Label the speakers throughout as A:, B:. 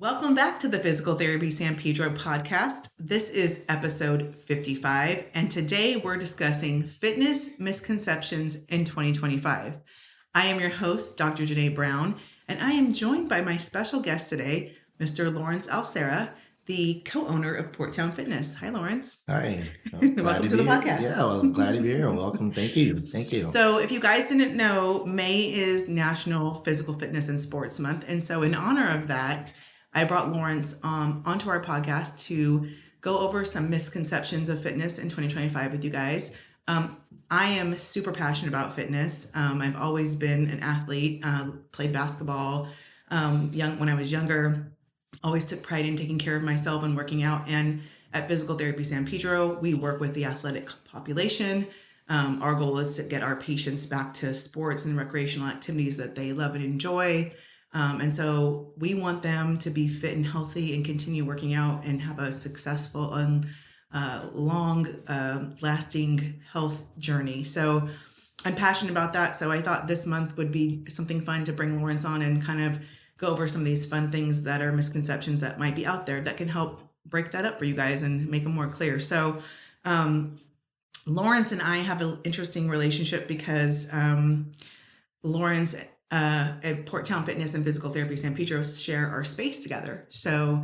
A: Welcome back to the Physical Therapy San Pedro podcast. This is episode 55, and today we're discussing fitness misconceptions in 2025. I am your host, Dr. Janae Brown, and I am joined by my special guest today, Mr. Lawrence Alcera, the co-owner of Porttown Fitness. Hi, Lawrence.
B: Hi.
A: Welcome to the podcast.
B: Yeah, well, glad to be here. Welcome. Thank you.
A: So if you guys didn't know, May is National Physical Fitness and Sports Month. And so in honor of that, I brought Lawrence onto our podcast to go over some misconceptions of fitness in 2025 with you guys. I am super passionate about fitness. I've always been an athlete, played basketball when I was younger. Always took pride in taking care of myself and working out. And at Physical Therapy San Pedro, we work with the athletic population. Our goal is to get our patients back to sports and recreational activities that they love and enjoy. And so we want them to be fit and healthy and continue working out and have a successful and long lasting health journey. So I'm passionate about that. So I thought this month would be something fun to bring Lawrence on and kind of go over some of these fun things that are misconceptions that might be out there that can help break that up for you guys and make them more clear. So Lawrence and I have an interesting relationship because Lawrence at Porttown Fitness and Physical Therapy San Pedro share our space together. So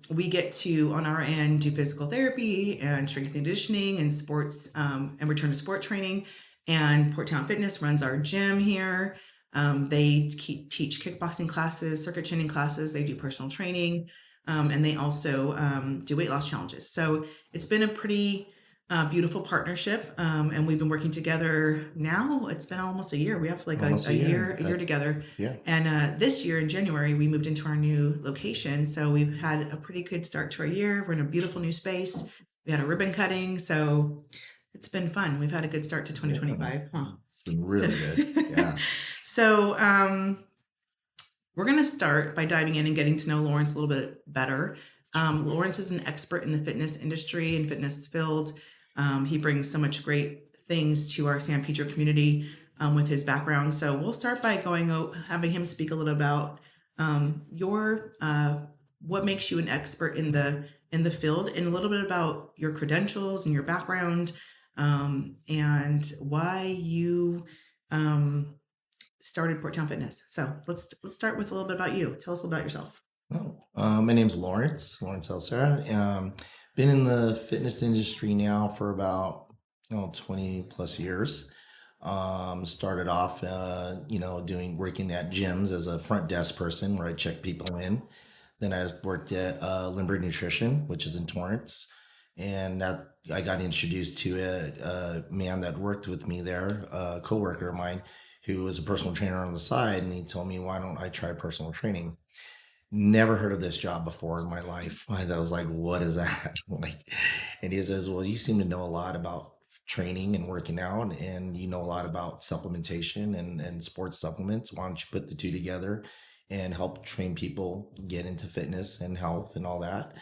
A: we get to, on our end, do physical therapy and strength and conditioning and sports and return to sport training. And Porttown Fitness runs our gym here. They teach kickboxing classes, circuit training classes. They do personal training, and they also do weight loss challenges. So it's been a pretty beautiful partnership, and we've been working together now. It's been almost a year. We have like a year together.
B: Yeah.
A: And this year in January, we moved into our new location. So we've had a pretty good start to our year. We're in a beautiful new space. We had a ribbon cutting. So it's been fun. We've had a good start to 2025. Huh?
B: It's been really good. Yeah.
A: So we're going to start by diving in and getting to know Lawrence a little bit better. Lawrence is an expert in the fitness industry and fitness field. He brings so much great things to our San Pedro community with his background. So we'll start by having him speak a little about what makes you an expert in the field, and a little bit about your credentials and your background, and why you started Porttown Fitness. So let's start with a little bit about you. Tell us a little about yourself.
B: My name's Lawrence Alcera. Been in the fitness industry now for about 20 plus years. Started off, working at gyms as a front desk person where I check people in. Then I worked at Limber Nutrition, which is in Torrance. And that I got introduced to a man that worked with me there, a coworker of mine, who was a personal trainer on the side. And he told me, why don't I try personal training? Never heard of this job before in my life. I was like, what is that? And he says, well, you seem to know a lot about training and working out, and you know a lot about supplementation and sports supplements. Why don't you put the two together and help train people get into fitness and health and all that?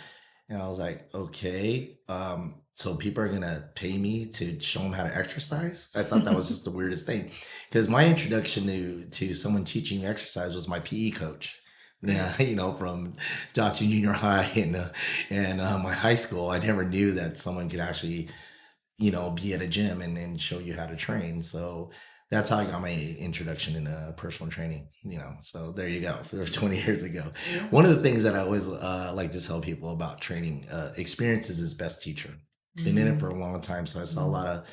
B: And I was like, okay, so people are going to pay me to show them how to exercise? I thought that was just the weirdest thing, because my introduction to someone teaching exercise was my PE coach. Yeah, from Johnson Junior High and my high school. I never knew that someone could actually, be at a gym and show you how to train. So that's how I got my introduction in personal training, So there you go. It was 20 years ago. One of the things that I always like to tell people about training, experience is his best teacher. Been in it for a long time, so I saw a lot of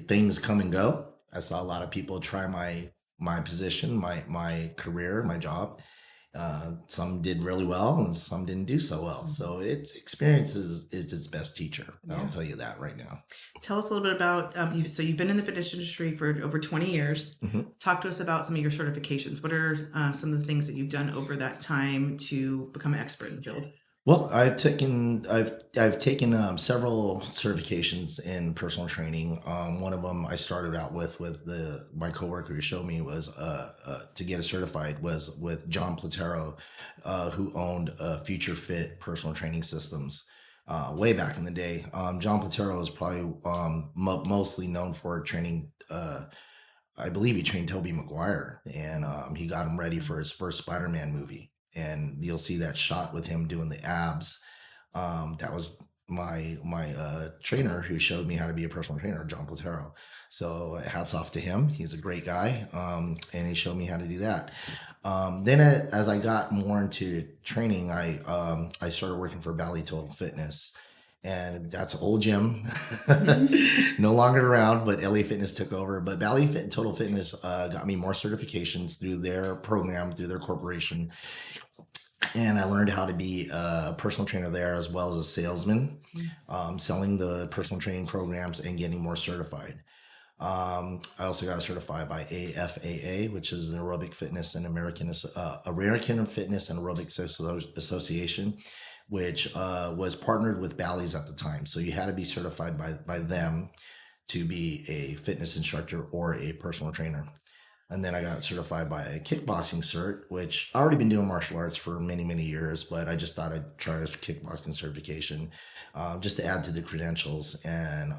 B: things come and go. I saw a lot of people try my position, my career, my job. Some did really well and some didn't do so well. So it's experience is its best teacher. I'll tell you that right now.
A: Tell us a little bit about you. So you've been in the fitness industry for over 20 years. Mm-hmm. Talk to us about some of your certifications. What are some of the things that you've done over that time to become an expert in the field?
B: Well, I've taken several certifications in personal training. One of them I started out with my coworker who showed me was to get certified was with John Pedro, who owned Future Fit Personal Training Systems way back in the day. John Pedro is probably mostly known for training. I believe he trained Tobey Maguire, and he got him ready for his first Spider-Man movie. And you'll see that shot with him doing the abs. That was my trainer who showed me how to be a personal trainer, John Platero. So hats off to him. He's a great guy, and he showed me how to do that. Then as I got more into training, I started working for Bally Total Fitness, and that's an old gym, no longer around. But LA Fitness took over. But Total Fitness got me more certifications through their program, through their corporation, and I learned how to be a personal trainer there as well as a salesman, selling the personal training programs and getting more certified. I also got certified by AFAA, which is the Aerobic Fitness and American Fitness and Aerobics Association, which was partnered with Bally's at the time. So you had to be certified by them to be a fitness instructor or a personal trainer. And then I got certified by a kickboxing cert, which I already been doing martial arts for many, many years, but I just thought I'd try a kickboxing certification just to add to the credentials, and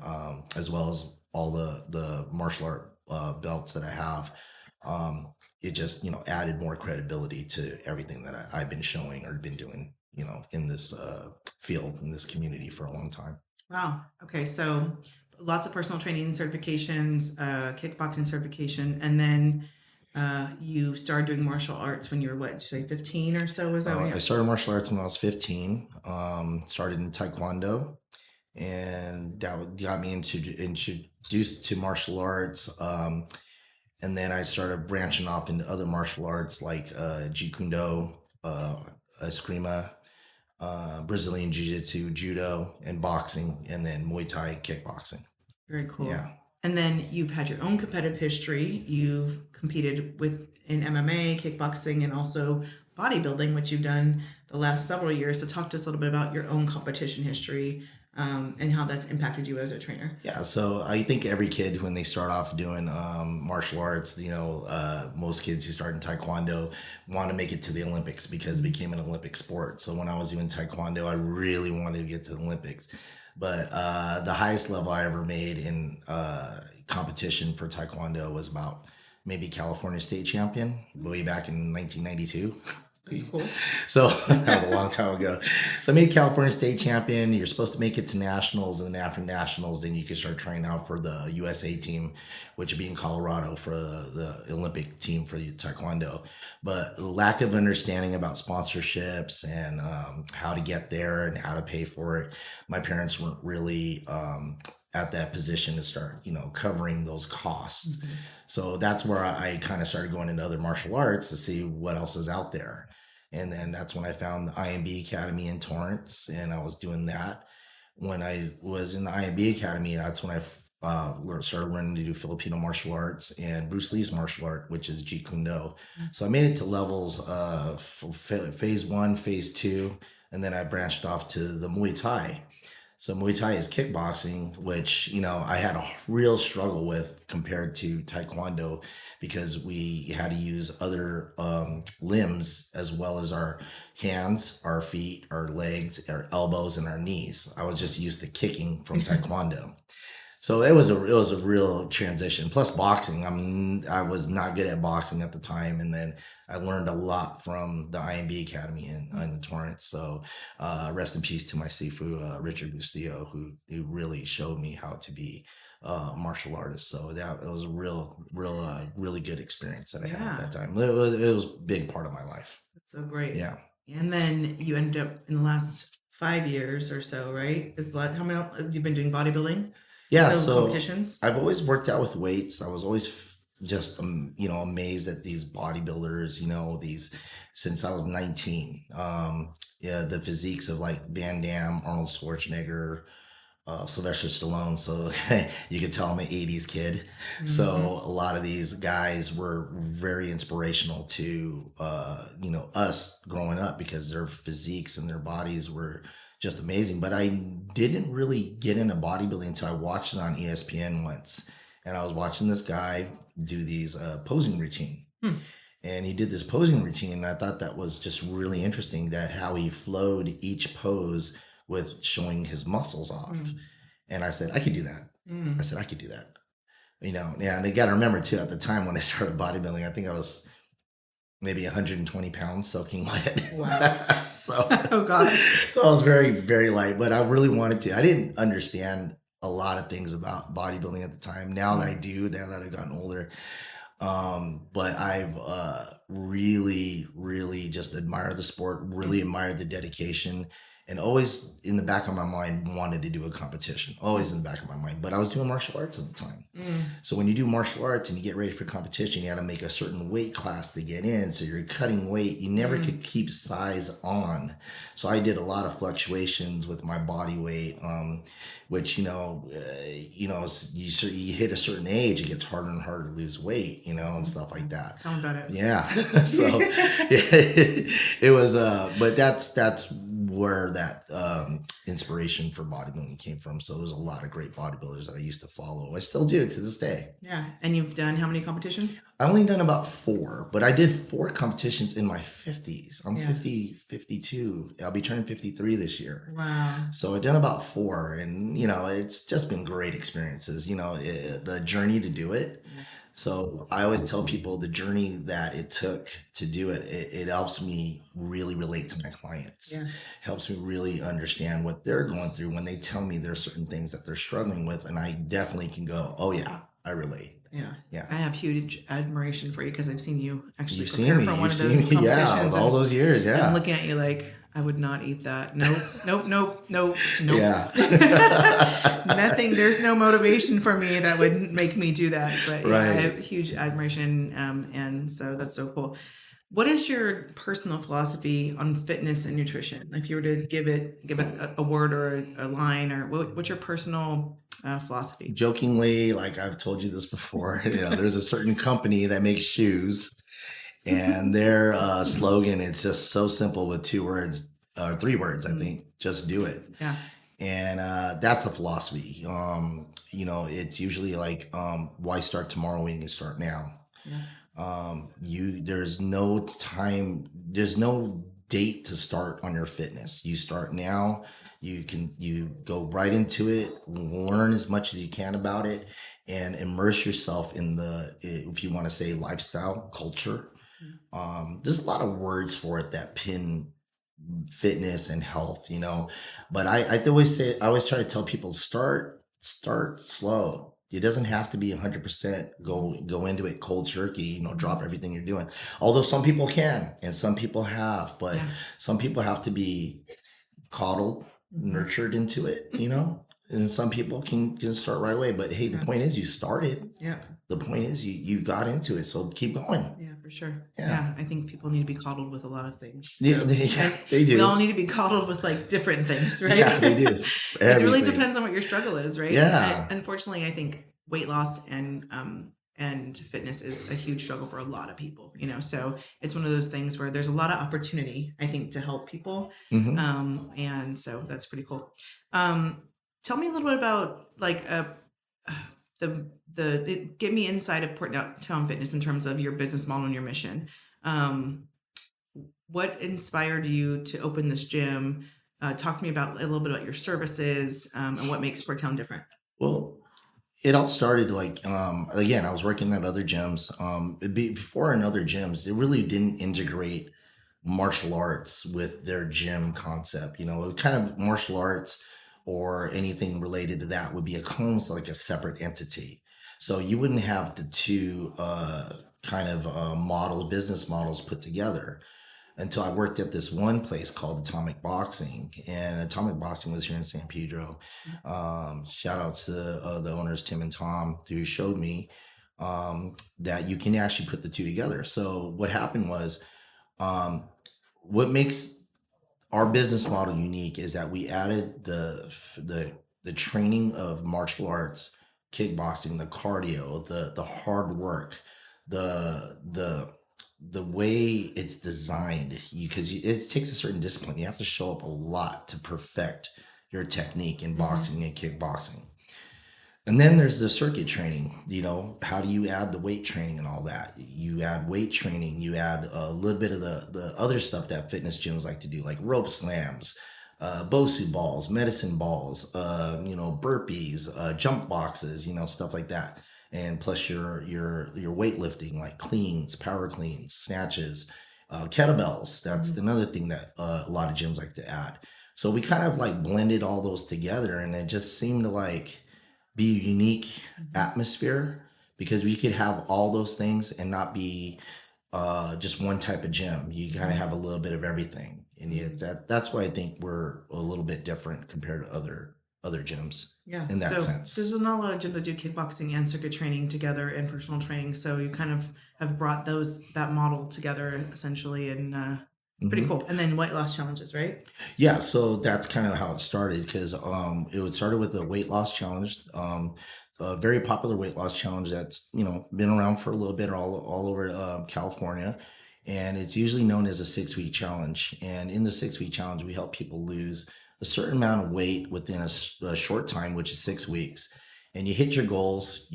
B: as well as all the martial art belts that I have. It just, added more credibility to everything that I've been showing or been doing, in this field, in this community for a long time.
A: Wow. Okay. So lots of personal training certifications, kickboxing certification, and then you started doing martial arts when you were, what, did you say 15 or so? Was that when
B: I started martial arts when I was 15. Started in Taekwondo, and that got me introduced to martial arts. And then I started branching off into other martial arts like Jeet Kune Do, Eskrima, Brazilian Jiu-Jitsu, Judo, and boxing, and then Muay Thai, kickboxing.
A: Very cool.
B: Yeah.
A: And then you've had your own competitive history. You've competed in MMA, kickboxing, and also bodybuilding, which you've done the last several years. So talk to us a little bit about your own competition history, and how that's impacted you as a trainer.
B: Yeah, so I think every kid, when they start off doing martial arts, most kids who start in Taekwondo want to make it to the Olympics because it became an Olympic sport. So when I was doing Taekwondo, I really wanted to get to the Olympics. But the highest level I ever made in competition for Taekwondo was about maybe California state champion way back in 1992.
A: That's cool.
B: So that was a long time ago. So I made California state champion. You're supposed to make it to nationals, and then after nationals, then you can start training out for the USA team, which would be in Colorado for the Olympic team for Taekwondo. But lack of understanding about sponsorships and how to get there and how to pay for it. My parents weren't really at that position to start, covering those costs. Mm-hmm. So that's where I kind of started going into other martial arts to see what else is out there. And then that's when I found the IMB Academy in Torrance, and I was doing that. When I was in the IMB Academy, that's when I started learning to do Filipino martial arts and Bruce Lee's martial art, which is Jeet Kune Do. Mm-hmm. So I made it to levels of phase 1, phase 2, and then I branched off to the Muay Thai. So Muay Thai is kickboxing, which, I had a real struggle with compared to Taekwondo because we had to use other limbs as well as our hands, our feet, our legs, our elbows, and our knees. I was just used to kicking from Taekwondo. So it was a real transition. Plus boxing, I was not good at boxing at the time, and then I learned a lot from the IMB Academy in Torrance. So rest in peace to my Sifu, Richard Bustillo, who really showed me how to be a martial artist. So it was a really good experience that I had at that time. It was a big part of my life.
A: That's so great.
B: Yeah.
A: And then you ended up in the last 5 years or so, right? How many have you been doing bodybuilding?
B: Yeah, so competitions? I've always worked out with weights. I was always just amazed at these bodybuilders, since I was 19. The physiques of like Van Damme, Arnold Schwarzenegger, Sylvester Stallone. So you could tell I'm an 80s kid. Mm-hmm. So a lot of these guys were very inspirational to us growing up because their physiques and their bodies were just amazing. But I didn't really get into bodybuilding until I watched it on ESPN once. And I was watching this guy do these posing routine. And he did this posing routine. And I thought that was just really interesting, that how he flowed each pose with showing his muscles off. And I said, I could do that. I said, I could do that. And you got to remember too, at the time when I started bodybuilding, I think I was maybe 120 pounds soaking wet.
A: Wow.
B: So,
A: Oh God.
B: so I was very, very light, but I really wanted to. I didn't understand a lot of things about bodybuilding at the time. Now that I do, now that I've gotten older, but I've really, really just admired the sport, really admired the dedication, and always in the back of my mind wanted to do a competition. Always in the back of my mind. But I was doing martial arts at the time. So when you do martial arts and you get ready for competition, you got to make a certain weight class to get in. So you're cutting weight. You never could keep size on. So I did a lot of fluctuations with my body weight, which you hit a certain age, it gets harder and harder to lose weight, and stuff like that.
A: Tell me about it.
B: Yeah. So it was, but that's where that inspiration for bodybuilding came from. So there's a lot of great bodybuilders that I used to follow. I still do to this day.
A: Yeah. And you've done how many competitions?
B: I only done about 4, but I did 4 competitions in my 50s. I'm 52. I'll be turning 53 this year.
A: Wow.
B: So I've done about 4, and it's just been great experiences. The journey to do it. So I always tell people the journey that it took to do it. It helps me really relate to my clients.
A: Yeah.
B: Helps me really understand what they're going through when they tell me there's certain things that they're struggling with, and I definitely can go, oh yeah, I relate.
A: Yeah. I have huge admiration for you because I've seen you actually
B: You've
A: prepare
B: seen me.
A: for one
B: You've
A: of
B: seen
A: those
B: me.
A: competitions.
B: Yeah, with all those years. Yeah.
A: I'm looking at you like, I would not eat that. Nope.
B: Yeah.
A: Nothing. There's no motivation for me that would make me do that. But yeah, I
B: Right.
A: have huge admiration. And so that's so cool. What is your personal philosophy on fitness and nutrition? If you were to give it a word or a line, or what's your personal philosophy?
B: Jokingly, like I've told you this before, there's a certain company that makes shoes, and their slogan, it's just so simple with 2 words or 3 words, I think. Just do it.
A: Yeah.
B: And that's the philosophy. It's usually like, why start tomorrow when you can start now?
A: Yeah.
B: There's no time, there's no date to start on your fitness. You start now. You go right into it, learn as much as you can about it, and immerse yourself in if you want to say, lifestyle culture. There's a lot of words for it that pin fitness and health, but I always try to tell people, start slow. It doesn't have to be 100% go into it cold turkey, drop everything you're doing. Although some people can, and some people have, but some people have to be coddled, nurtured into it, and some people can start right away. But hey, the point is you started.
A: Yeah.
B: The point is you got into it, so keep going.
A: Yeah, for sure.
B: Yeah.
A: I think people need to be coddled with a lot of things.
B: Yeah, they do.
A: We all need to be coddled with like different things, right?
B: Yeah, they do.
A: It really
B: Everything.
A: depends on what your struggle is, right?
B: Yeah.
A: Unfortunately, I think weight loss and fitness is a huge struggle for a lot of people, so it's one of those things where there's a lot of opportunity, I think, to help people. And so that's pretty cool. Tell me a little bit about like give me insight of Port Town Fitness in terms of your business model and your mission. What inspired you to open this gym? Talk to me about a little bit about your services and what makes Port Town different.
B: Well, it all started like, again, I was working at other gyms. Before in other gyms, they really didn't integrate martial arts with their gym concept. Kind of martial arts or anything related to that would be almost like a separate entity. So you wouldn't have the 2 kind of business models put together until I worked at this one place called Atomic Boxing. And Atomic Boxing was here in San Pedro. Shout out to the owners, Tim and Tom, who showed me that you can actually put the 2 together. So what happened was, what makes our business model unique is that we added the training of martial arts, kickboxing, the cardio, the hard work, the way it's designed, because it takes a certain discipline. You have to show up a lot to perfect your technique in boxing and kickboxing. And then there's the circuit training. How do you add the weight training and all that? You add weight training, you add a little bit of the other stuff that fitness gyms like to do, like rope slams, Bosu balls, medicine balls, burpees, jump boxes, stuff like that. and plus your weightlifting, like cleans, power cleans, snatches, kettlebells. That's another thing that a lot of gyms like to add. So we kind of like blended all those together, and it just seemed to like be a unique atmosphere because we could have all those things and not be just one type of gym. You kind of have a little bit of everything, and that's why I think we're a little bit different compared to other gyms.
A: Yeah.
B: In that
A: so
B: sense.
A: There's not a lot of gyms that do kickboxing and circuit training together and personal training. So you kind of have brought that model together essentially, and it's pretty cool. And then weight loss challenges, right?
B: Yeah, so that's kind of how it started because started with the weight loss challenge, a very popular weight loss challenge that's been around for a little bit all over California, and it's usually known as a 6-week challenge. And in the 6-week challenge, we help people lose a certain amount of weight within a short time, which is 6 weeks. And you hit your goals,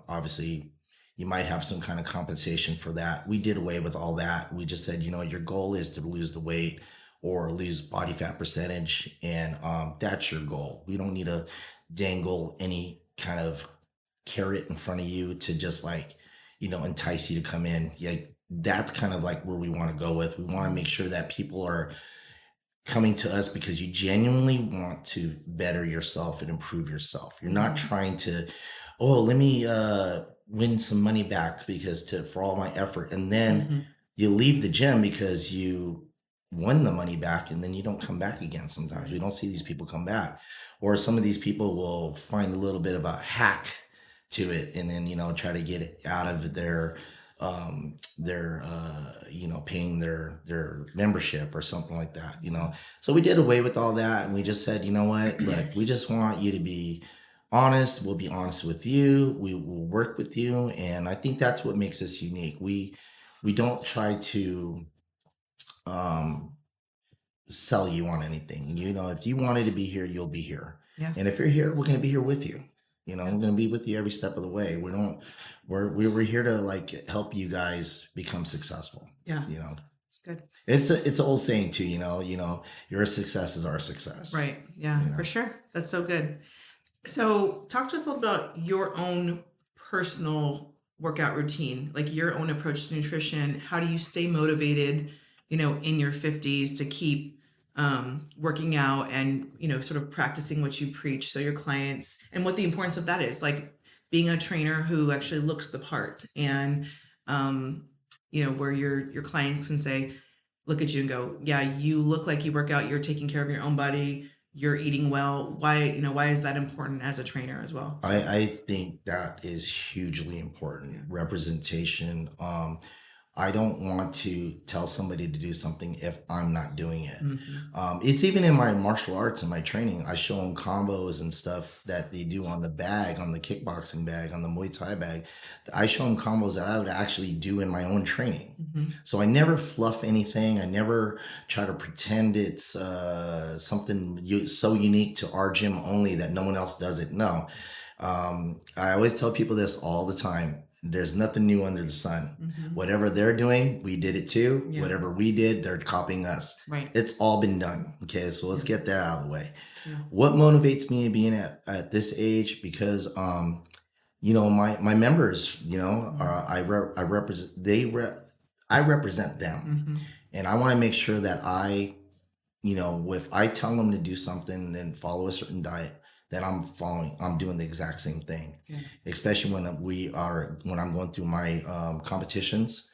B: obviously you might have some kind of compensation for that. We did away with all that. We just said, your goal is to lose the weight or lose body fat percentage, and that's your goal. We don't need to dangle any kind of carrot in front of you to just like, entice you to come in. Yeah, that's kind of like where we want to go with. We want to make sure that people are coming to us because you genuinely want to better yourself and improve yourself. You're not trying to, let me win some money back for all my effort, and then you leave the gym because you won the money back, and then you don't come back again. Sometimes we don't see these people come back, or some of these people will find a little bit of a hack to it, and then try to get it out of their paying their membership or something like that. So we did away with all that, and we just said, what, look, we just want you to be honest. We'll be honest with you. We will work with you, and I think that's what makes us unique. We don't try to sell you on anything. If you wanted to be here, you'll be here.
A: Yeah.
B: And if you're here, we're going to be here with you. We're going to be with you every step of the way. We're here to like help you guys become successful.
A: Yeah. It's good.
B: It's an old saying too, your success is our success.
A: Right. Yeah, for sure. That's so good. So talk to us a little about your own personal workout routine, like your own approach to nutrition. How do you stay motivated, in your 50s to keep working out and, sort of practicing what you preach. So your clients, and what the importance of that is, like being a trainer who actually looks the part, and, where your clients can say, look at you and go, yeah, you look like you work out, you're taking care of your own body, you're eating well. Why is that important as a trainer as well?
B: I think that is hugely important. Representation. I don't want to tell somebody to do something if I'm not doing it. It's even in my martial arts and my training. I show them combos and stuff that they do on the bag, on the kickboxing bag, on the Muay Thai bag. I show them combos that I would actually do in my own training. So I never fluff anything. I never try to pretend it's something so unique to our gym only that no one else does it. No. I always tell people this all the time. There's nothing new under the sun. Whatever they're doing, we did it too. Yeah. Whatever we did, they're copying us.
A: Right.
B: It's all been done. Okay, so let's get that out of the way. Yeah. What motivates me being at this age? Because my members, I represent them, and I want to make sure that if I tell them to do something and follow a certain diet, that I'm doing the exact same thing. Yeah. Especially when I'm going through my competitions,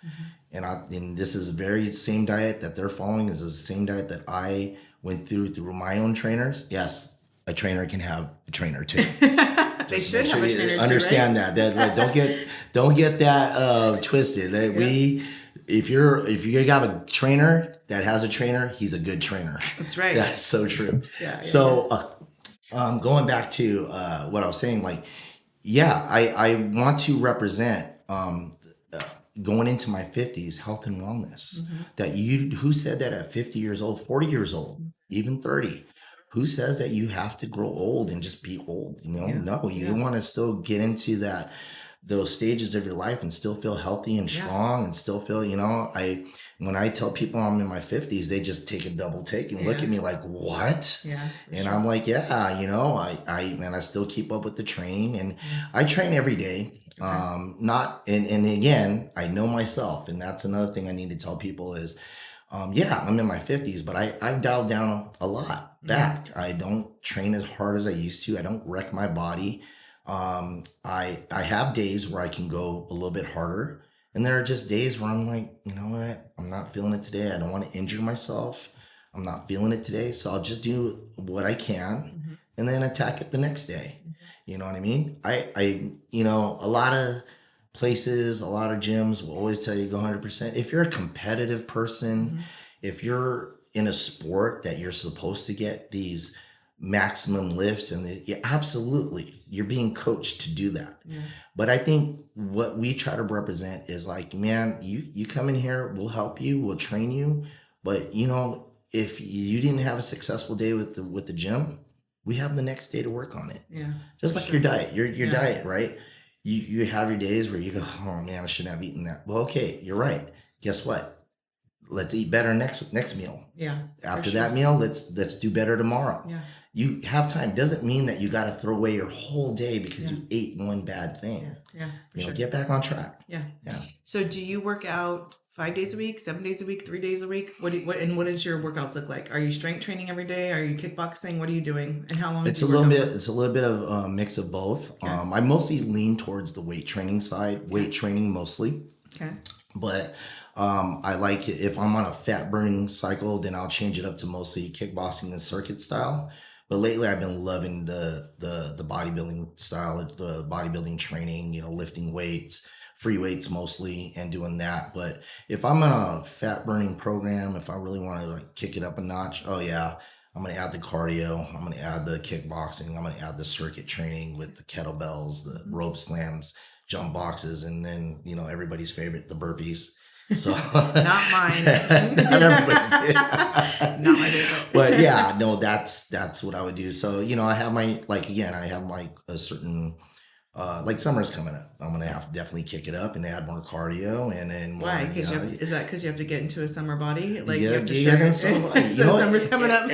B: and this is the very same diet that they're following. This is the same diet that I went through my own trainers. Yes, a trainer can have a trainer too.
A: They should have a trainer too.
B: Understand right? that don't get that twisted. If you have a trainer that has a trainer, he's a good trainer.
A: That's right.
B: That's so true. Yeah. So. Going back to what I was saying, I want to represent going into my 50s, health and wellness. Who said that at 50 years old, 40 years old, even 30? Who says that you have to grow old and just be old? No, you want to still get into those stages of your life and still feel healthy and strong and still feel, When I tell people I'm in my 50s, they just take a double take and look at me like, what?
A: Yeah.
B: And I'm like, yeah, I still keep up with the training, and I train every day. And again, I know myself, and that's another thing I need to tell people is, yeah, I'm in my 50s, but I've dialed down a lot back. I don't train as hard as I used to. I don't wreck my body. I have days where I can go a little bit harder. And there are just days where I'm like, you know what? I'm not feeling it today. I don't want to injure myself. I'm not feeling it today. So I'll just do what I can and then attack it the next day. You know what I mean? A lot of places, a lot of gyms will always tell you go 100%. If you're a competitive person, if you're in a sport that you're supposed to get these maximum lifts absolutely, you're being coached to do that. But I think what we try to represent is like, man, you come in here, we'll help you, we'll train you, but if you didn't have a successful day with the gym, we have the next day to work on it. Just like your diet, your diet, right? You have your days where you go, oh man, I shouldn't have eaten that. Well, okay, you're right. Guess what? Let's eat better next meal. After that meal, let's do better tomorrow. You have time. Doesn't mean that you got to throw away your whole day because you ate one bad thing. Get back on track.
A: So do you work out 5 days a week, 7 days a week, 3 days a week? What does your workouts look like? Are you strength training every day? Are you kickboxing? What are you doing? And how long?
B: It's a little bit of a mix of both. I mostly lean towards the weight training side. Weight training mostly. But I like it. If I'm on a fat burning cycle, then I'll change it up to mostly kickboxing and circuit style. But lately I've been loving the bodybuilding style, the bodybuilding training, lifting weights, free weights mostly, and doing that. But if I'm on a fat burning program, if I really want to like kick it up a notch, oh yeah, I'm going to add the cardio. I'm going to add the kickboxing. I'm going to add the circuit training with the kettlebells, the rope slams, jump boxes, and then, everybody's favorite, the burpees. So
A: not mine.
B: Not everybody's.
A: Not my favorite.
B: But yeah, no, that's what I would do. So, I have a certain, like summer's coming up. I'm going to have to definitely kick it up and add more cardio and then more.
A: Why? Is that because you have to get into a summer body? Like you have to
B: so
A: summer's coming up.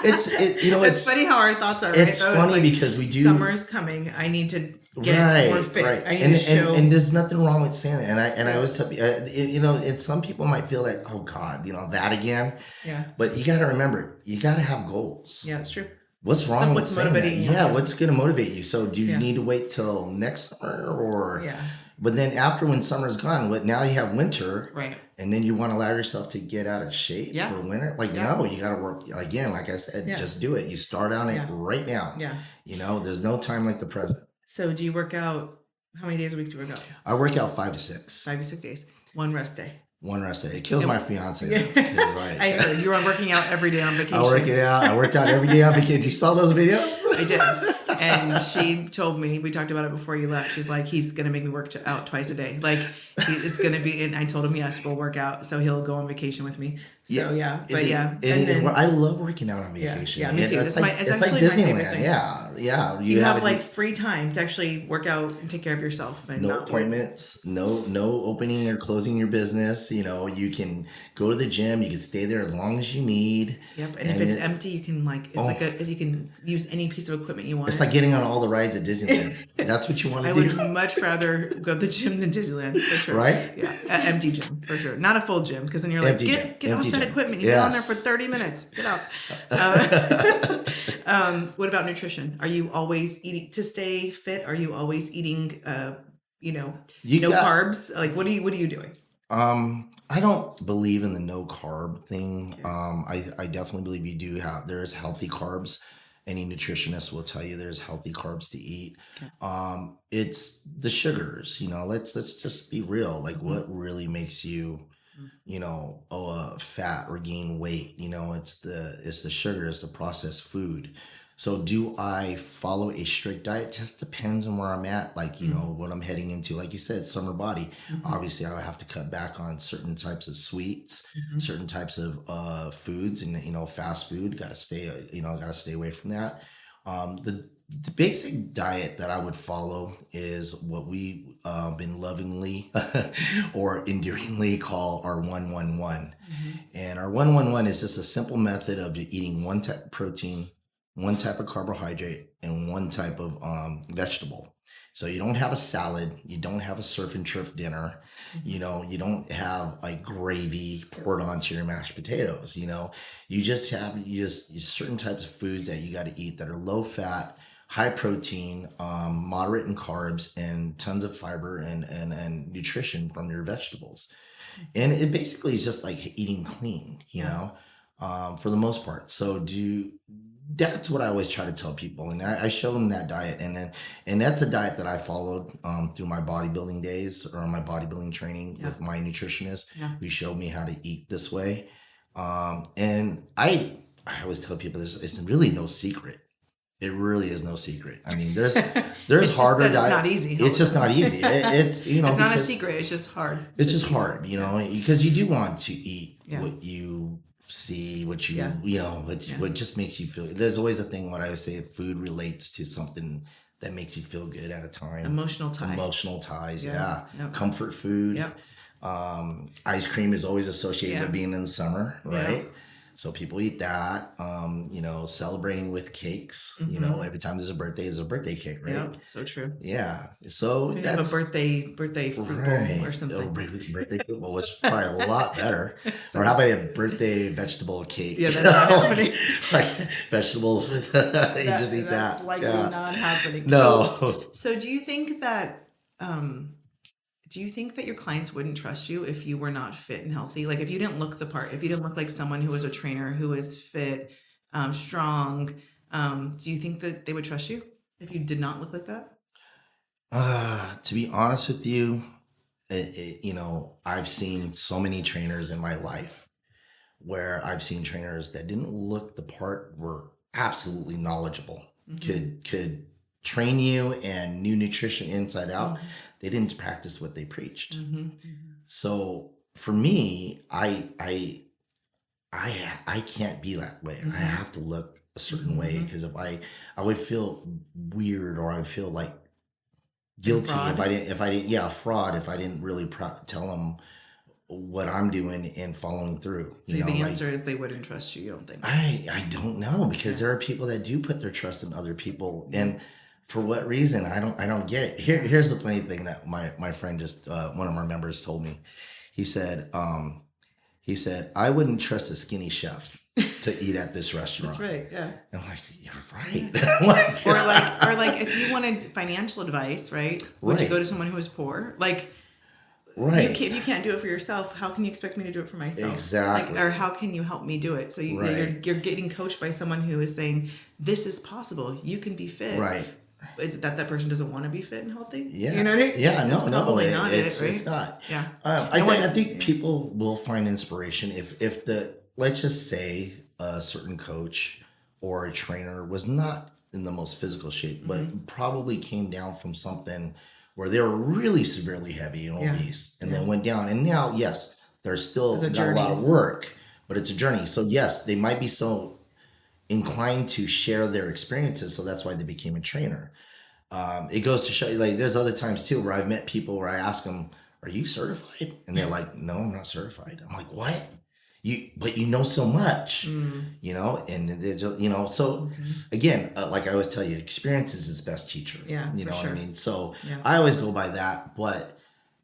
A: It's funny how our thoughts are, right?
B: It's funny because we do.
A: Summer's coming. I need to get more fit.
B: Right.
A: I need to show.
B: And there's nothing wrong with saying that. And I always tell people, and some people might feel like, oh God, that again.
A: Yeah.
B: But you got to remember, you got to have goals.
A: Yeah, it's true.
B: What's wrong with saying that?
A: You?
B: Yeah, what's going to motivate you? So do you need to wait till next summer or?
A: Yeah.
B: But then after when summer's gone, now you have winter.
A: Right.
B: And then you want to allow yourself to get out of shape for winter? No, you got to work. Again, like I said, just do it. You start on it right now.
A: Yeah.
B: There's no time like the present.
A: So do you work out? How many days a week do you work out?
B: I work out 5 to 6.
A: 5 to 6 days. One rest day.
B: One rest day. It kills my fiance.
A: I heard you were working out every day on vacation.
B: I worked out every day on vacation. You saw those videos?
A: I did. And she told me, we talked about it before you left. She's like, he's going to make me work out twice a day. Like, it's going to be, and I told him, yes, we'll work out. So he'll go on vacation with me. So,
B: I love working out on vacation.
A: Yeah, me too. It's
B: like
A: actually my favorite thing.
B: Yeah.
A: You have like free time to actually work out and take care of yourself. And
B: no appointments, no opening or closing your business. You can go to the gym. You can stay there as long as you need.
A: Yep. And if it's empty, you can you can use any piece of equipment you want.
B: It's like getting on all the rides at Disneyland. That's what you want to do.
A: I would much rather go to the gym than Disneyland, for sure.
B: Right?
A: Yeah. An empty gym, for sure. Not a full gym, because then you're like, get off that equipment. You've been on there for 30 minutes. Get off. What about nutrition? Are you always eating to stay fit? Are you always eating, no carbs? Like, what are you doing?
B: I don't believe in the no carb thing. I definitely believe there's healthy carbs. Any nutritionist will tell you there's healthy carbs to eat. Okay. It's the sugars, let's just be real. Like what really makes you, fat or gain weight, it's the sugar, it's the processed food. So do I follow a strict diet? Just depends on where I'm at. Like, what I'm heading into. Like you said, summer body. Obviously, I would have to cut back on certain types of sweets, certain types of foods, and fast food. Got to stay away from that. The basic diet that I would follow is what we been lovingly or endearingly call our 111.
A: Hmm.
B: And our 111 is just a simple method of eating one type of protein, one type of carbohydrate, and one type of vegetable. So you don't have a salad, you don't have a surf and turf dinner,
A: Hmm.
B: you don't have like gravy poured onto your mashed potatoes, you just have certain types of foods that you got to eat that are low fat, high protein, moderate in carbs, and tons of fiber and nutrition from your vegetables. And it basically is just like eating clean,
A: Yeah.
B: for the most part. That's what I always try to tell people, and I show them that diet, and that's a diet that I followed through my bodybuilding days or my bodybuilding training
A: Yeah.
B: with my nutritionist.
A: Yeah.
B: Who showed me how to eat this way, and I always tell people this: it's really no secret. It really is no secret. I mean, there's
A: It's just
B: harder
A: that it's not
B: diets.
A: easy.
B: It's just not easy. It's
A: It's not a
B: because
A: secret. It's just hard.
B: it's just hard, because you do want to eat
A: Yeah.
B: what you see, what you
A: Yeah.
B: what
A: Yeah.
B: what just makes you feel. There's always a thing when I would say food relates to something that makes you feel good at a time.
A: Emotional tie.
B: Emotional ties,
A: Yeah.
B: yeah.
A: Yep.
B: Comfort food.
A: Yep.
B: Ice cream is always associated
A: Yeah.
B: with being in the summer,
A: Yeah.
B: right? So people eat that. Celebrating with cakes.
A: Mhm.
B: Every time there's a birthday, is a birthday cake, right?
A: Yep. So true.
B: Yeah. So
A: Maybe have a
B: that's
A: birthday fruit bowl
B: right.
A: or
B: Oh,
A: something.
B: birthday football, which is probably a lot better.
A: So-
B: Or how about a birthday vegetable cake?
A: Yeah, that's not happening.
B: Like vegetables with you just eat
A: That's
B: that.
A: likely
B: Yeah.
A: not happening.
B: No.
A: So do you think that your clients wouldn't trust you if you were not fit and healthy? Like if you didn't look the part, if you didn't look like someone who was a trainer, who was fit, strong, do you think that they would trust you if you did not look like that?
B: To be honest with you, I've seen so many trainers in my life where I've seen trainers that didn't look the part were absolutely knowledgeable,
A: Mhm.
B: could train you and knew nutrition inside out.
A: Mhm.
B: They didn't practice what they preached.
A: Mhm.
B: So for me, I can't be that way. I
A: Mhm.
B: have to look a certain way
A: Mhm.
B: because if I would feel weird or I would feel like guilty
A: Fraud.
B: if I didn't yeah fraud if I didn't really tell them what I'm doing and following through.
A: So the answer is they wouldn't trust you. You don't think?
B: I don't know because there are people that do put their trust in other people, and for what reason I don't get it. Here's the funny thing that my friend just one of our members told me. He said I wouldn't trust a skinny chef to eat at this restaurant.
A: That's right. Yeah.
B: And I'm like, you're right. Like,
A: Or like if you wanted financial advice, right? Would you
B: Right.
A: go to someone who is poor? Like
B: right.
A: if you can't do it for yourself, how can you expect me to do it for myself?
B: Exactly.
A: Like, or how can you help me do it? So
B: Right.
A: you're getting coached by someone who is saying this is possible. You can be fit.
B: Right.
A: Is it that person doesn't want to be fit and healthy?
B: Yeah.
A: You know what I mean?
B: Yeah.
A: That's
B: No.
A: probably not
B: It's
A: it, right?
B: it's not.
A: Yeah.
B: I think people will find inspiration if let's just say a certain coach or a trainer was not in the most physical shape, but
A: Mm-hmm.
B: probably came down from something where they were really severely heavy and
A: Yeah.
B: obese, and then went down. And now, yes, they're still
A: It's a
B: got a lot
A: journey.
B: of work, but it's a journey. So yes, they might be so inclined to share their experiences, so that's why they became a trainer. It goes to show you, like, there's other times too where I've met people where I ask them, "Are you certified?" And they're like, "No, I'm not certified." I'm like, "What? But you know so much, and they're just, So again, like I always tell you, experience is his best teacher.
A: Yeah,
B: You know
A: for
B: what I
A: sure.
B: mean? So
A: Yeah.
B: I always go by that, but.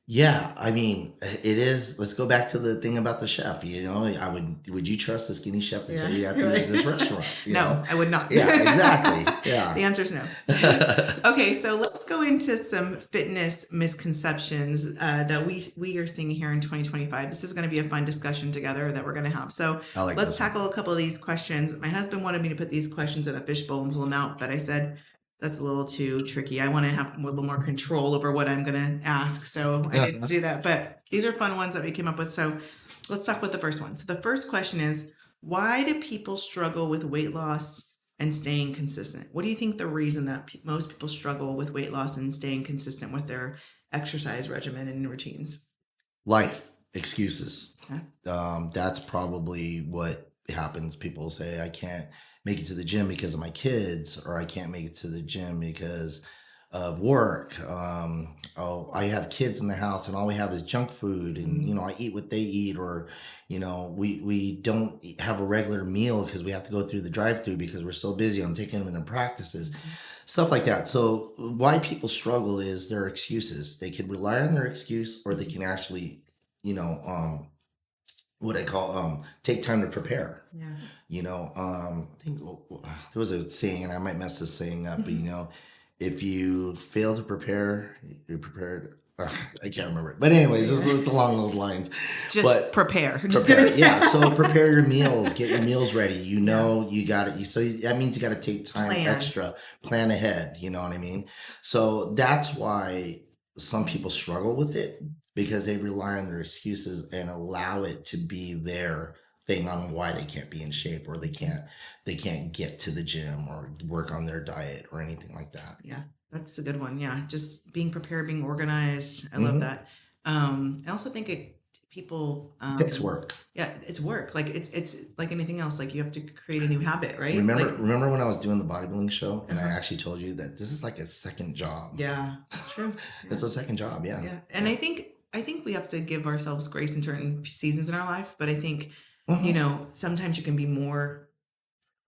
B: Yeah, I mean, it is. Let's go back to the thing about the chef. Would you trust the skinny chef to tell you at
A: Right.
B: this restaurant?
A: No, I would not.
B: Yeah, exactly.
A: The
B: Yeah.
A: answer is no. Okay, so let's go into some fitness misconceptions that we are seeing here in 2025. This is going to be a fun discussion together that we're going to have. So
B: I like
A: let's
B: this one.
A: tackle a couple of these questions. My husband wanted me to put these questions in a fishbowl and pull them out, but I said that's a little too tricky. I want to have a little more control over what I'm going to ask, so I didn't do that. But these are fun ones that we came up with. So let's talk with the first one. So the first question is, why do people struggle with weight loss and staying consistent? What do you think the reason that most people struggle with weight loss and staying consistent with their exercise regimen and routines?
B: Life excuses.
A: Okay.
B: That's probably what happens, people say, I can't make it to the gym because of my kids, or I can't make it to the gym because of work. Oh, I have kids in the house and all we have is junk food, and I eat what they eat, or we don't have a regular meal because we have to go through the drive-through because we're so busy. I'm taking them into practices, stuff like that. So why people struggle is their excuses. They could rely on their excuse, or they can actually, what I call take time to prepare.
A: Yeah.
B: I think there was a saying, and I might mess this saying up, but if you fail to prepare, you're prepared. I can't remember it, but anyways, it's along those lines.
A: Just prepare.
B: Prepare, yeah. So prepare your meals, get your meals ready. You got it. So that means you got to take time extra, plan ahead. You know what I mean? So that's why some people struggle with it, because they rely on their excuses and allow it to be their thing on why they can't be in shape, or they can't get to the gym or work on their diet or anything like that.
A: Yeah, that's a good one. Yeah, just being prepared, being organized. I love that. I also think people
B: it's work.
A: Yeah, it's work. Like it's like anything else. Like you have to create a new habit, right?
B: Remember when I was doing the bodybuilding show and I actually told you that this is like a second job.
A: Yeah, that's true.
B: It's a second job. Yeah.
A: Yeah, and I think we have to give ourselves grace in certain seasons in our life, but I think sometimes you can be more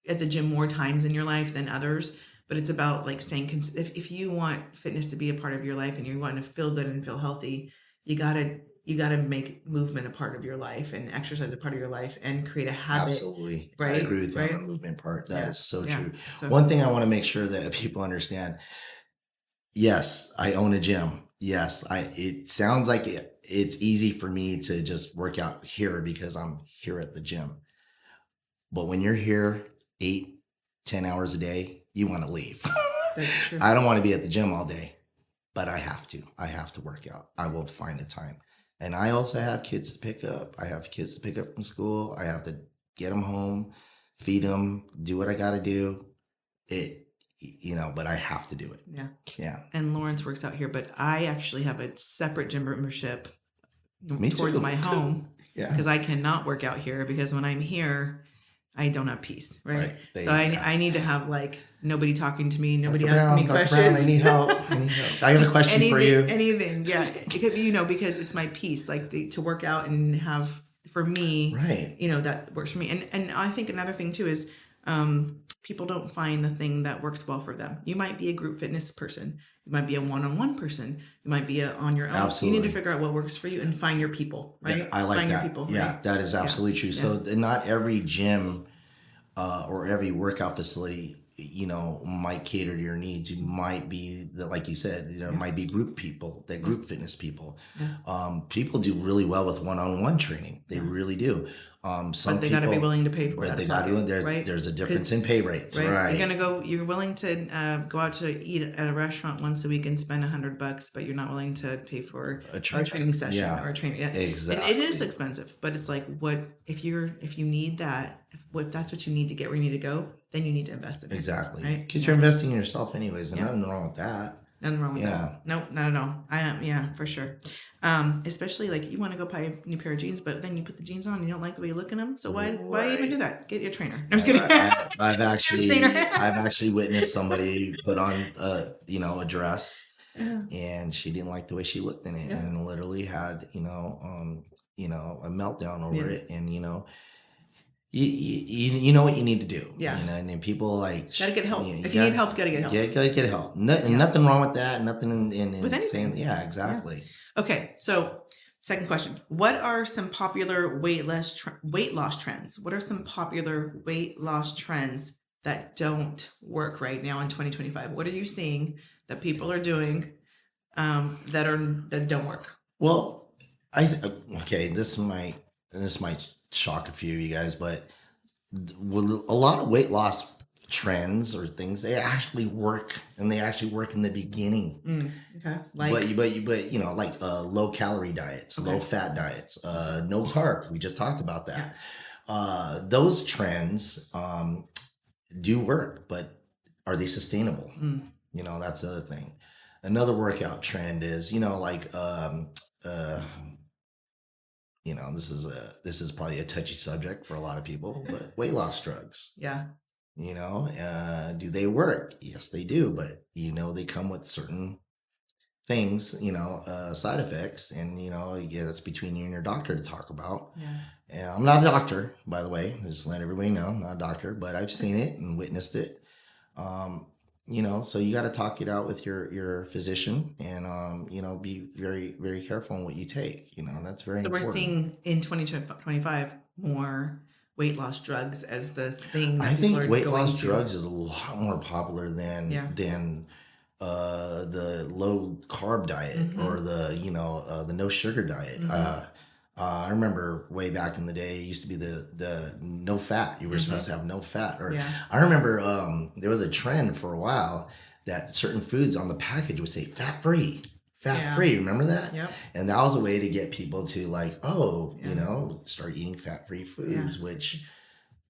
A: at the gym more times in your life than others, but it's about like staying if you want fitness to be a part of your life and you want to feel good and feel healthy, you gotta make movement a part of your life and exercise a part of your life and create a habit.
B: Absolutely.
A: Right?
B: I agree with you on the movement part. That is so true.
A: So,
B: one thing I want to make sure that people understand, yes, I own a gym. Yes, it sounds like it's easy for me to just work out here because I'm here at the gym. But when you're here 8-10 hours a day, you want to leave.
A: That's true.
B: I don't want to be at the gym all day, but I have to work out. I will find a time. And I also have kids to pick up. I have kids to pick up from school. I have to get them home, feed them, do what I got to do. But I have to do it.
A: Yeah.
B: Yeah.
A: And Lawrence works out here, but I actually have a separate gym membership
B: Me
A: towards
B: too.
A: my home.
B: Yeah.
A: Because I cannot work out here because when I'm here, I don't have peace. Right. So I need to have like nobody talking to me, nobody asking me questions.
B: Brown, I need help. I have a question for you.
A: Anything. Yeah. It could be, because it's my peace, like to work out and have, for me,
B: right.
A: That works for me. And I think another thing too is, people don't find the thing that works well for them. You might be a group fitness person. You might be a one-on-one person. You might be on your own.
B: Absolutely.
A: You need to figure out what works for you and find your people, right?
B: Yeah, I like
A: find
B: that.
A: Your people,
B: yeah,
A: right?
B: That is absolutely true. So not every gym or every workout facility, might cater to your needs. You might be like you said, might be group people, group fitness people. Yeah. People do really well with one-on-one training. They really do.
A: But they got to be willing to pay for it.
B: But they got to. There's a difference in pay rates, right?
A: You're willing to go out to eat at a restaurant once a week and spend $100, but you're not willing to pay for a training session or a training. Yeah.
B: Exactly.
A: And it is expensive, but it's like, what if you need that? If that's what you need to get where you need to go, then you need to invest in it.
B: Exactly.
A: Right?
B: Because you're investing in yourself anyways, and nothing wrong with that.
A: Nothing wrong with that. Nope, not at all. I am, for sure. Especially like you want to go buy a new pair of jeans, but then you put the jeans on and you don't like the way you look in them. So why even do that? Get your trainer. I'm just kidding.
B: I've actually witnessed somebody put on a dress, and she didn't like the way she looked in it, and literally had a meltdown over it, and you know what you need to do.
A: Yeah.
B: And then people like
A: gotta get help. If you need help, gotta get help.
B: Yeah, gotta get help. Nothing wrong with that. Nothing in
A: with anything.
B: Yeah, exactly.
A: Yeah. Okay, so second question: what are some popular weight loss trends? What are some popular weight loss trends that don't work right now in 2025? What are you seeing that people are doing that don't work?
B: Well, this might shock a few of you guys, but with a lot of weight loss trends or things, they actually work, and they actually work in the beginning.
A: Okay.
B: Like low calorie diets, low fat diets, no carb. We just talked about that. Yeah. Those trends do work, but are they sustainable? That's the other thing. Another workout trend is, this is probably a touchy subject for a lot of people, but weight loss drugs,
A: Yeah.
B: do they work? Yes, they do, but they come with certain things, side effects, and yeah, that's between you and your doctor to talk about.
A: Yeah.
B: And I'm not a doctor, by the way, just let everybody know, I'm not a doctor, but I've seen it and witnessed it. um so you got to talk it out with your physician, and be very, very careful in what you take. That's very
A: So we're
B: important.
A: seeing in 2025 more weight loss drugs as the thing
B: I
A: that people are
B: think weight
A: going
B: loss
A: to.
B: drugs is a lot more popular than
A: Yeah.
B: the low carb diet, or the no sugar diet. I remember way back in the day, it used to be the no fat. You were supposed to have no fat. Or
A: Yeah.
B: I remember there was a trend for a while that certain foods on the package would say fat free. Fat free, remember that?
A: Yep.
B: And that was a way to get people to like,
A: Yeah.
B: start eating fat free foods, which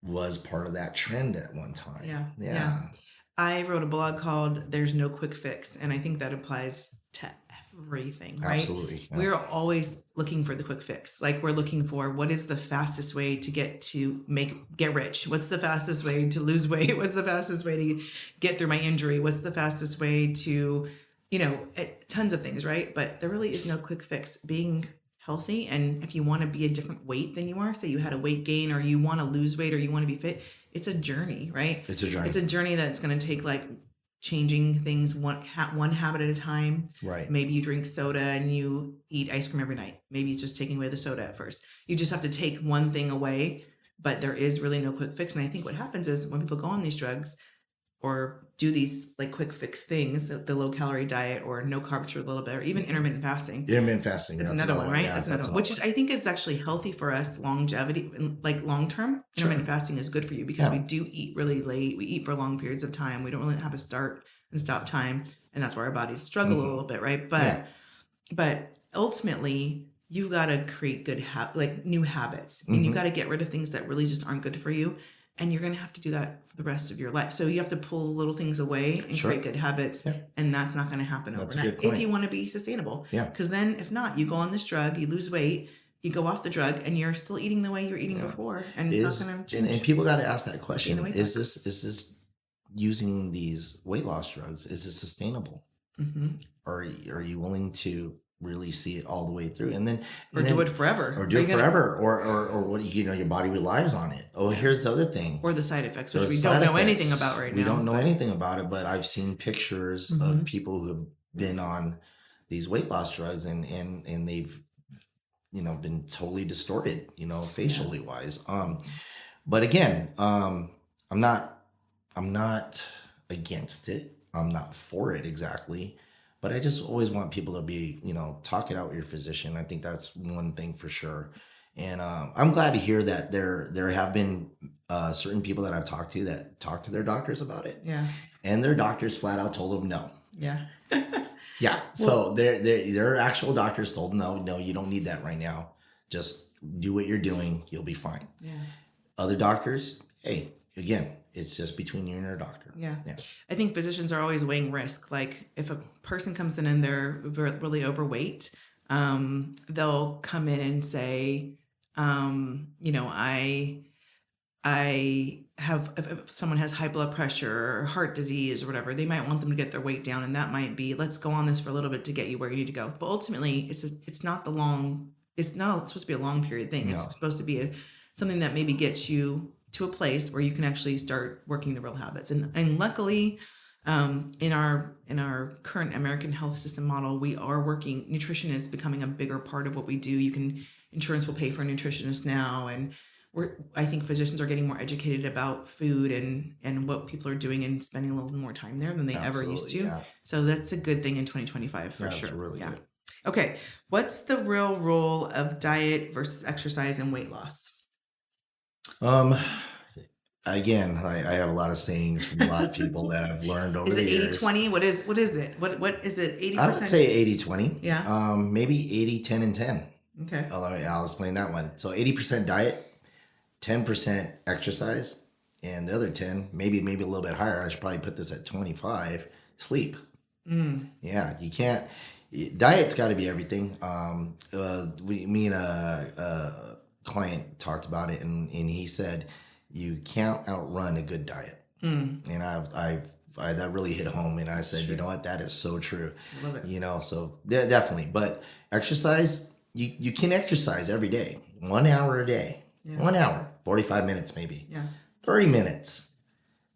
B: was part of that trend at one time.
A: Yeah. I wrote a blog called "There's No Quick Fix," and I think that applies to everything, right?
B: Absolutely. Yeah.
A: We're always looking for the quick fix. Like, we're looking for what is the fastest way to get rich? What's the fastest way to lose weight? What's the fastest way to get through my injury? What's the fastest way to, tons of things, right? But there really is no quick fix. Being healthy, and if you want to be a different weight than you are, say you had a weight gain, or you want to lose weight, or you want to be fit, it's a journey, right?
B: It's a journey.
A: It's a journey that's going to take like changing things one habit at a time.
B: Right.
A: Maybe you drink soda and you eat ice cream every night. Maybe it's just taking away the soda at first. You just have to take one thing away, but there is really no quick fix. And I think what happens is when people go on these drugs or do these like quick fix things, the low calorie diet or no carbs for a little bit, or even intermittent fasting.
B: Intermittent fasting.
A: That's another one, right? That's another one, which is, I think, is actually healthy for us longevity, like long term. Intermittent fasting is good for you because we do eat really late. We eat for long periods of time. We don't really have a start and stop time, and that's where our bodies struggle a little bit, right? But ultimately, you've got to create good new habits, and you've got to get rid of things that really just aren't good for you. And you're going to have to do that for the rest of your life. So you have to pull little things away and create good habits. Yeah. And that's not going to happen overnight if you want to be sustainable.
B: Yeah.
A: Because then if not, you go on this drug, you lose weight, you go off the drug, and you're still eating the way you were eating before. And it's not going to change.
B: And people got to ask that question. Is this using these weight loss drugs, is it sustainable? Or are you willing to really see it all the way through, and then
A: do it forever,
B: or what your body relies on it. Here's the other thing,
A: or the side effects, which we don't know anything about right now.
B: We don't know anything about it, but I've seen pictures of people who have been on these weight loss drugs, and they've been totally distorted, facially wise. But again, I'm not against it. I'm not for it exactly. But I just always want people to be, talk it out with your physician. I think that's one thing for sure. And I'm glad to hear that there have been certain people that I've talked to that talk to their doctors about it.
A: Yeah.
B: And their doctors flat out told them no.
A: Yeah.
B: Yeah. So their actual doctors told them, no, you don't need that right now. Just do what you're doing. You'll be fine. Yeah. Other doctors, hey, again, it's just between you and your doctor.
A: Yeah. I think physicians are always weighing risk. Like if a person comes in and they're really overweight, they'll come in and say, I have, if someone has high blood pressure or heart disease or whatever, they might want them to get their weight down. And that might be, let's go on this for a little bit to get you where you need to go. But ultimately it's not supposed to be a long period thing. No. It's supposed to be something that maybe gets you to a place where you can actually start working the real habits. And luckily, in our current American health system model, we are working. Nutrition is becoming a bigger part of what we do. Insurance will pay for a nutritionist now, and I think physicians are getting more educated about food and what people are doing, and spending a little more time there than they ever used to. Yeah. So that's a good thing in 2025 for sure. That's really good. Okay, what's the real role of diet versus exercise and weight loss?
B: Again, I have a lot of sayings from a lot of people that I've learned over the years.
A: Is it 80-20? What is it? What is it? 80%?
B: I would say 80-20.
A: Yeah.
B: Maybe 80-10 and 10.
A: Okay.
B: I'll explain that one. So 80% diet, 10% exercise, and the other 10, maybe a little bit higher. I should probably put this at 25, sleep. Yeah, you can't. Diet's got to be everything. Me and a client talked about it, and he said you can't outrun a good diet. And I that really hit home, and I said, you know what, that is so true.
A: Love it.
B: You know, so definitely. But exercise, you can exercise every day, 1 hour a day, 1 hour, 45 minutes maybe, 30 minutes.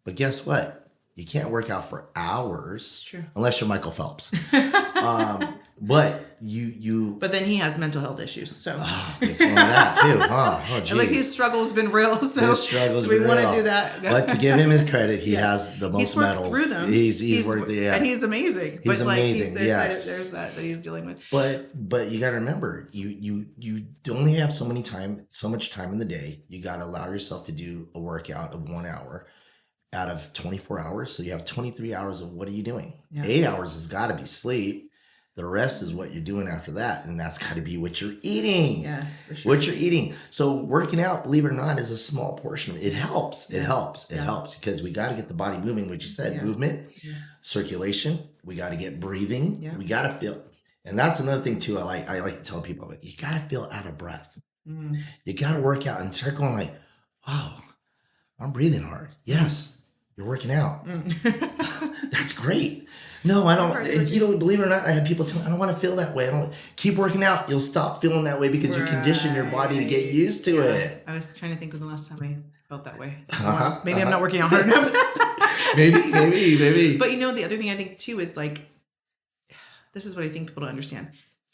B: But guess what? You can't work out for hours.
A: It's true.
B: Unless you're Michael Phelps. But you.
A: But then he has mental health issues, so
B: It's one of that too. Oh, geez.
A: like his struggle's been real. So
B: His struggle's
A: we
B: been
A: want to
B: real.
A: do that.
B: But to give him his credit, he has the most
A: He's worked
B: medals.
A: through them.
B: He's worked,
A: and he's amazing.
B: He's
A: but like,
B: amazing.
A: There's that he's dealing with.
B: But you got to remember, you only have so much time in the day. You got to allow yourself to do a workout of 1 hour out of 24 hours. So you have 23 hours of what are you doing? 8 hours has got to be sleep. The rest is what you're doing after that. And that's got to be what you're eating.
A: Yes, for sure.
B: What you're eating. So working out, believe it or not, is a small portion of it. It helps. It helps. It helps because we got to get the body moving, which you said, movement, circulation. We got to get breathing. Yeah. We got to feel. And that's another thing too. I like to tell people, you got to feel out of breath. You got to work out and start going like, oh, I'm breathing hard. Yes. You're working out. That's great. No, I don't. You know, believe it or not, I have people tell me, I don't want to feel that way. I don't keep working out. You'll stop feeling that way because you condition your body to get used to it.
A: I was trying to think of the last time I felt that way. Maybe I'm not working out hard enough.
B: maybe.
A: But you know, the other thing I think too is like, this is what I think people don't understand.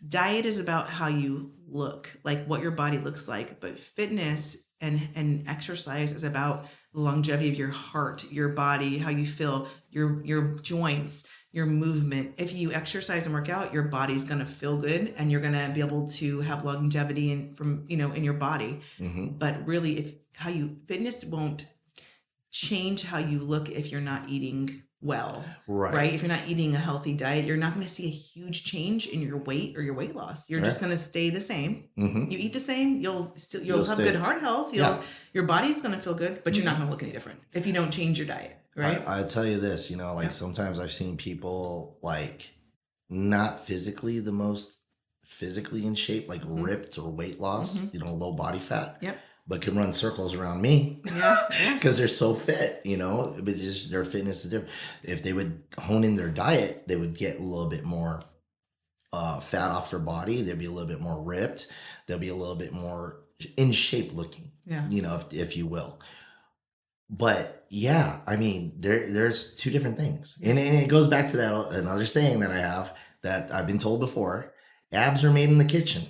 A: Diet is about how you look, like what your body looks like. But fitness and exercise is about the longevity of your heart, your body, how you feel, your joints, your movement. If you exercise and work out, your body's going to feel good and you're going to be able to have longevity in your body. But really, fitness won't change how you look if you're not eating well, right? If you're not eating a healthy diet, you're not going to see a huge change in your weight or your weight loss. You're just going to stay the same. You eat the same, you'll have good heart health. Your body's going to feel good, but you're not going to look any different if you don't change your diet, right?
B: I tell you this, sometimes I've seen people like not physically the most physically in shape, like ripped or weight loss, low body fat. But can run circles around me because they're so fit, but just their fitness is different. If they would hone in their diet, they would get a little bit more fat off their body. They'd be a little bit more ripped. They'll be a little bit more in shape looking, if you will. But I mean, there's two different things. And it goes back to that another saying that I have that I've been told before, abs are made in the kitchen.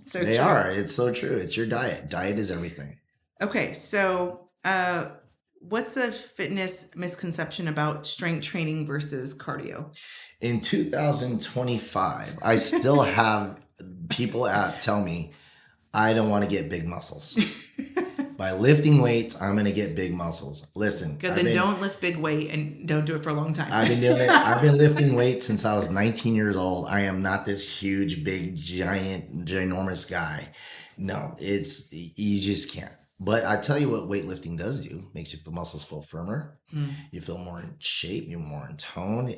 A: So
B: they
A: true.
B: are. It's so true. It's your diet. Diet is everything.
A: Okay, so what's a fitness misconception about strength training versus cardio?
B: In 2025, I still have people tell me I don't want to get big muscles. By lifting weights, I'm going to get big muscles. Listen.
A: Good, then don't lift big weight and don't do it for a long time.
B: I've been doing it. I've been lifting weights since I was 19 years old. I am not this huge, big, giant, ginormous guy. No, you just can't. But I tell you what weightlifting does do. Makes your muscles feel firmer. You feel more in shape. You're more in tone.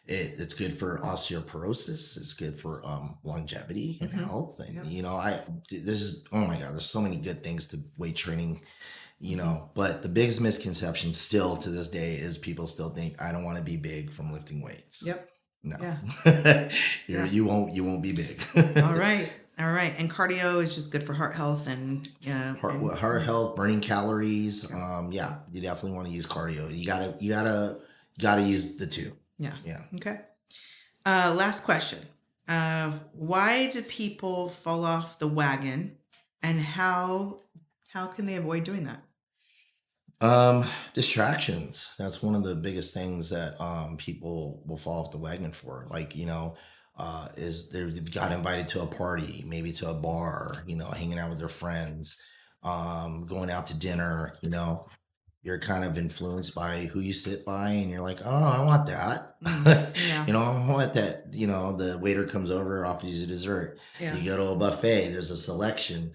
B: It's good for osteoporosis. It's good for longevity and health. And oh my God, there's so many good things to weight training. But the biggest misconception still to this day is people still think I don't want to be big from lifting weights. No. You won't be big.
A: All right. And cardio is just good for heart health and
B: heart health, burning calories. You definitely want to use cardio. You gotta use the two. Yeah.
A: Okay. Last question. Why do people fall off the wagon, and how can they avoid doing that?
B: Distractions. That's one of the biggest things that people will fall off the wagon for. Like, is they've got invited to a party, maybe to a bar, hanging out with their friends, going out to dinner, you're kind of influenced by who you sit by and you're like, oh, I want that. I want that. The waiter comes over, offers you dessert. You go to a buffet, there's a selection.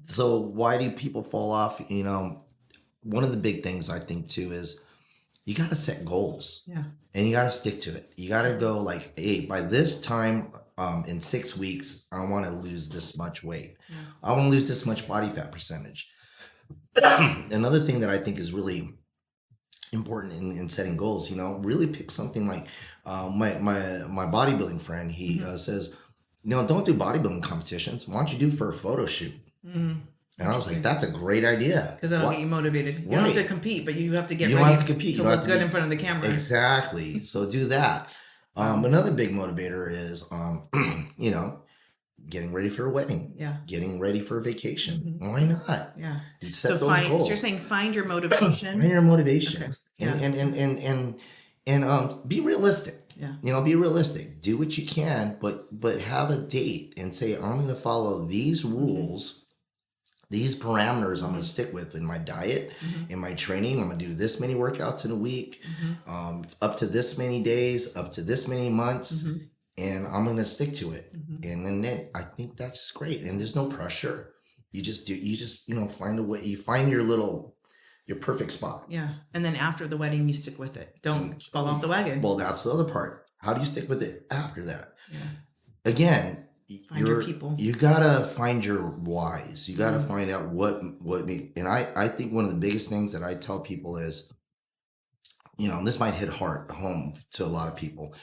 B: So why do people fall off? One of the big things I think too is you got to set goals.
A: Yeah.
B: And you got to stick to it. You got to go like, hey, by this time in 6 weeks, I want to lose this much weight.
A: Yeah.
B: I want to lose this much body fat percentage. Another thing that I think is really important in setting goals, really pick something like my bodybuilding friend, he says, don't do bodybuilding competitions. Why don't you do for a photo shoot? And I was like, that's a great idea.
A: Because that'll get you motivated. You don't have to compete, but you have to get
B: you
A: ready
B: have to compete.
A: to look good in front of the camera.
B: Exactly. So do that. Another big motivator is, getting ready for a wedding. Yeah. Getting ready for a vacation. Why not?
A: Yeah.
B: Set those goals.
A: So you're saying find your motivation.
B: Find your motivation.
A: Okay. Yeah.
B: And be realistic.
A: Yeah.
B: Be realistic. Do what you can, but have a date and say, I'm going to follow these rules, these parameters I'm going to stick with in my diet, in my training. I'm going to do this many workouts in a week, up to this many days, up to this many months, and I'm going to stick to it. And then I think that's just great. And there's no pressure. You just find a way. You find your perfect spot.
A: Yeah. And then after the wedding, you stick with it. Don't fall off the wagon.
B: Well, that's the other part. How do you stick with it after that?
A: Yeah.
B: Again,
A: find your people.
B: You gotta find your whys. You gotta find out what and I think one of the biggest things that I tell people is, and this might hit home to a lot of people.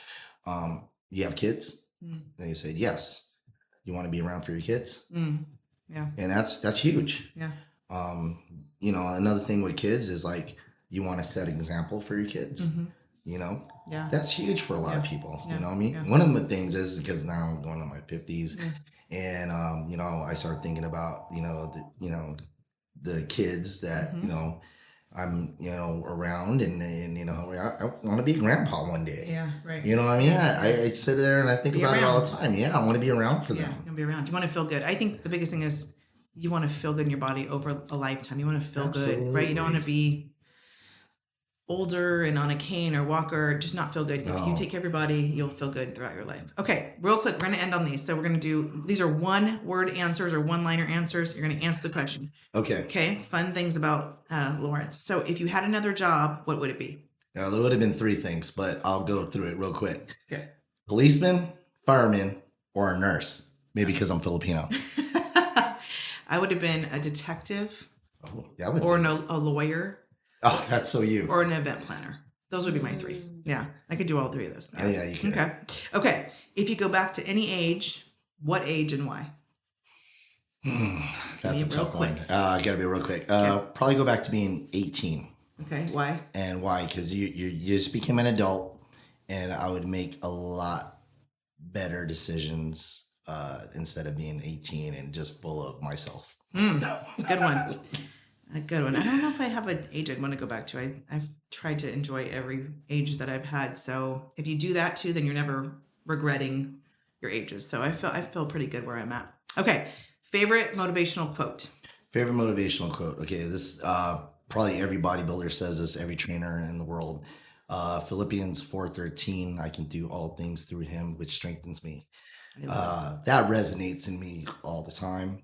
B: You have kids? Then you say, yes. You want to be around for your kids?
A: Yeah.
B: And that's huge.
A: Yeah.
B: Another thing with kids is like, you want to set an example for your kids.
A: Yeah.
B: That's huge for a lot of people.
A: Yeah.
B: You know what I mean? Yeah. One of the things is because now I'm going to my 50s, and I start thinking about the kids that I'm around, and I want to be a grandpa one day.
A: Yeah, right.
B: You know what I mean? I sit there and I think about it all the time. Yeah, I want to be around for them.
A: Yeah, you want to be around. You want to feel good. I think the biggest thing is you want to feel good in your body over a lifetime. You want to feel good, right? You don't want to be older and on a cane or walker, just not feel good. If you take care of your body, you'll feel good throughout your life. Okay, real quick, we're going to end on these. So we're going to do, these are one-word answers or one-liner answers. You're going to answer the question. Okay, fun things about Lawrence. So if you had another job, what would it be?
B: There would have been 3 things, but I'll go through it real quick.
A: Okay.
B: Policeman, fireman, or a nurse. Maybe because I'm Filipino.
A: I would have been a detective
B: a
A: lawyer.
B: Oh, that's so you.
A: Or an event planner. Those would be my 3. Yeah, I could do all 3 of those.
B: Yeah, you can.
A: Okay. If you go back to any age, what age and why?
B: That's a tough one. I gotta be real quick. Probably go back to being 18.
A: Okay, why?
B: And why? Because you just became an adult, and I would make a lot better decisions instead of being 18 and just full of myself.
A: It's a good one. A good one. I don't know if I have an age I'd want to go back to. I've tried to enjoy every age that I've had. So if you do that too, then you're never regretting your ages. So I feel pretty good where I'm at. Okay. Favorite motivational quote.
B: Favorite motivational quote. Okay. This probably every bodybuilder says this, every trainer in the world. Philippians 4:13, I can do all things through him, which strengthens me. That resonates in me all the time.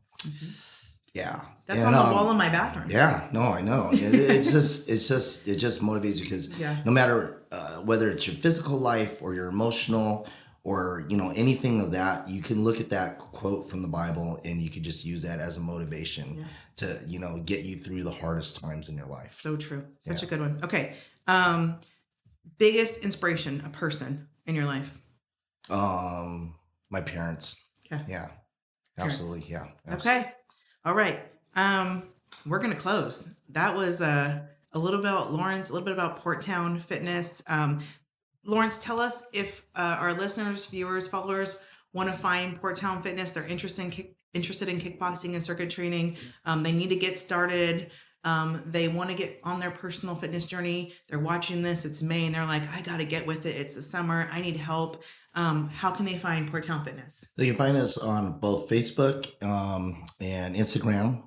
B: Yeah,
A: that's on the wall in my bathroom.
B: Yeah, no, I know. It just motivates you because no matter whether it's your physical life or your emotional or anything of that, you can look at that quote from the Bible and you can just use that as a motivation to get you through the hardest times in your life.
A: So true. Such a good one. Okay, biggest inspiration, a person in your life.
B: My parents. Okay. Yeah, absolutely. Yeah.
A: Absolutely. Okay. All right. We're going to close. That was a little bit about Lawrence, a little bit about Porttown Fitness. Lawrence, tell us if our listeners, viewers, followers want to find Porttown Fitness. They're interested in kickboxing and circuit training. They need to get started. They want to get on their personal fitness journey. They're watching this. It's May and they're like, I got to get with it. It's the summer. I need help. How can they find Porttown Fitness? They
B: can find us on both Facebook and Instagram.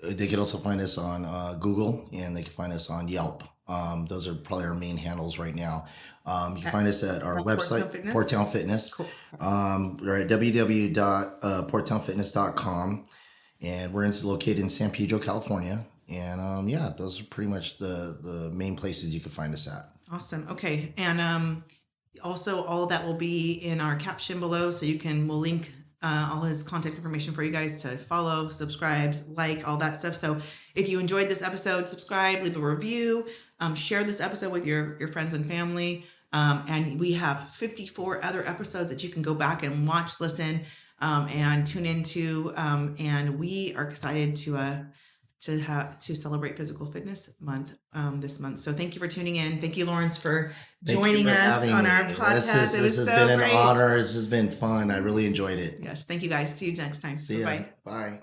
B: They can also find us on Google, and they can find us on Yelp. Those are probably our main handles right now. You can find us at our website, Porttown Fitness. Cool. We're at www.porttownfitness.com. and we're located in San Pedro, California. And yeah, those are pretty much the main places you can find us at.
A: Awesome. Okay. And also, all of that will be in our caption below, so we'll link all his contact information for you guys to follow, subscribe, like, all that stuff. So if you enjoyed this episode, subscribe, leave a review, share this episode with your friends and family. And we have 54 other episodes that you can go back and watch, listen, and tune into. And we are excited to celebrate Physical Fitness Month this month. So thank you for tuning in. Thank you, Lawrence, for joining us on our podcast.
B: This has been an honor. This has been fun. I really enjoyed it.
A: Yes, thank you guys. See you next time.
B: See ya.
A: Bye.
B: Bye.